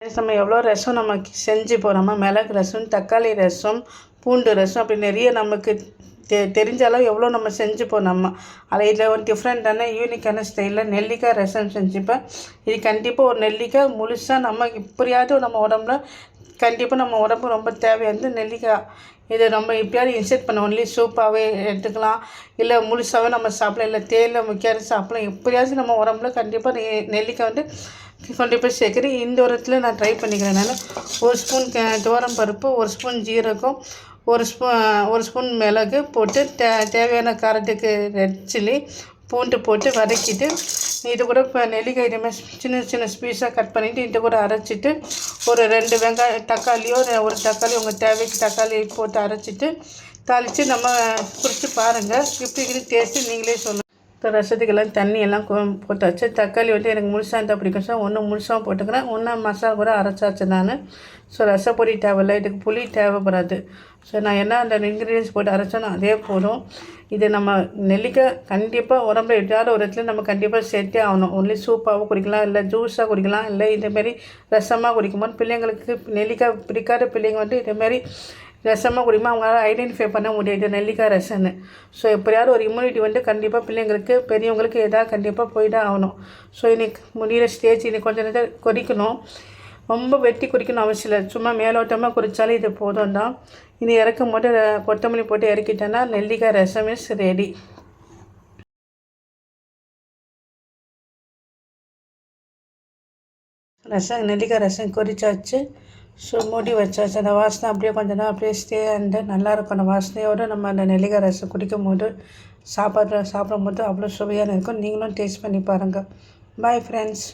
நம்ம எவ்வளோ ரசம் நம்ம செஞ்சு போகிறோமா, மிளகு ரசம், தக்காளி ரசம், பூண்டு ரசம், அப்படி நிறைய நமக்கு தெரிஞ்ச அளவு எவ்வளோ நம்ம செஞ்சுப்போம். அதில் இதில் ஒரு டிஃப்ரெண்ட்டான யூனிக்கான ஸ்டைலில் நெல்லிக்காய் ரசம் செஞ்சுப்பேன். இது கண்டிப்பாக ஒரு நெல்லிக்காய் முழுசாக நம்ம இப்படியாவது நம்ம உடம்புல கண்டிப்பாக நம்ம உடம்பு ரொம்ப தேவையானது நெல்லிக்காய். இதை நம்ம எப்படியாவது இன்செர்ட் பண்ண ஒன்லி சூப்பாகவே எடுத்துக்கலாம், இல்லை முழுசாகவே நம்ம சாப்பிடலாம், இல்லை தேயிலை முக்கியம் சாப்பிடலாம். எப்படியாவது நம்ம உடம்புல கண்டிப்பாக நெல்லிக்காய் வந்து கொண்டு போய் சேர்க்குறேன். இந்த இடத்துல நான் ட்ரை பண்ணிக்கிறேன். நான் 1 ஸ்பூன் துவரம் பருப்பு, 1 ஸ்பூன் ஜீரகம், 1 ஸ்பூன் மிளகு போட்டு தேவையான காரத்துக்கு ரெட் சில்லி பூண்டு போட்டு வதக்கிட்டு, இது கூட இப்போ நெல்லிக்காய் இதுமாதிரி சின்ன சின்ன பீஸாக கட் பண்ணிவிட்டு இது கூட அரைச்சிட்டு, ஒரு 2 வெங்காயம் தக்காளியோ ஒரு தக்காளி உங்கள் தேவைக்கு தக்காளி போட்டு அரைச்சிட்டு தாளித்து நம்ம குடிச்சு பாருங்கள். இப்படி டேஸ்ட்டு நீங்களே சொல்லுங்கள். இப்போ ரசத்துக்கெல்லாம் தண்ணி எல்லாம் போட்டாச்சு. தக்காளி வந்து எனக்கு முழுசாக இருந்தால் பிடிக்கும் சார், ஒன்று முழுசாக போட்டுக்கிறேன், ஒன்றா மசாலா கூட அரைச்சாச்சு நான். ஸோ ரசப்பொடி தேவையில்லை, இதுக்கு புளி தேவைப்படாது. ஸோ நான் என்ன அந்த இன்க்ரீடியன்ஸ் போட்டு அரைச்சோன்னா அதே போதும். இது நம்ம நெல்லிக்காய் கண்டிப்பாக உடம்புல எப்படியாவது ஒரு இடத்துல நம்ம கண்டிப்பாக சேர்த்தே ஆகணும். ஒன்லி சூப்பாகவும் குடிக்கலாம், இல்லை ஜூஸாக குடிக்கலாம், இல்லை இதேமாரி ரசமாக குடிக்கும்போது பிள்ளைங்களுக்கு நெல்லிக்காய் பிடிக்காத பிள்ளைங்க வந்து இதேமாரி ரசமாக குடிக்குமா அவங்களால ஐடென்டிஃபை பண்ண முடியாது நெல்லிக்காய் ரசம்னு. ஸோ எப்படியாவது ஒரு இம்யூனிட்டி வந்து கண்டிப்பாக பிள்ளைங்களுக்கு பெரியவங்களுக்கு எதாவது கண்டிப்பாக போய்தான் ஆகணும். ஸோ இன்றைக்கி முடிகிற ஸ்டேஜ் இன்னைக்கு கொஞ்சம் நேரம் கொதிக்கணும், ரொம்ப வெட்டி குடிக்கணும் அவசியம் இல்லை, சும்மா மேலோட்டமாக குடித்தாலும் இது போதும் தான். இனி இறக்கும் போது கொத்தமல்லி போட்டு இறக்கிட்டேன்னா நெல்லிக்காய் ரசம் இஸ் ரெடி. நெல்லிக்காய் ரசம் கொதிச்சாச்சு. ஸோ மூடி வச்சாச்சு. அந்த வாசனை அப்படியே கொஞ்சம் நேரம் அப்படியே ஸ்டே அண்ட் நல்லாயிருக்கும். அந்த வாசனையோடு நம்ம அந்த நெல்லிக்காய் ரசம் குடிக்கும் போது சாப்பிடும்போது அவ்வளோ சுவையாக இருக்கும். நீங்களும் டேஸ்ட் பண்ணி பாருங்கள். Bye friends.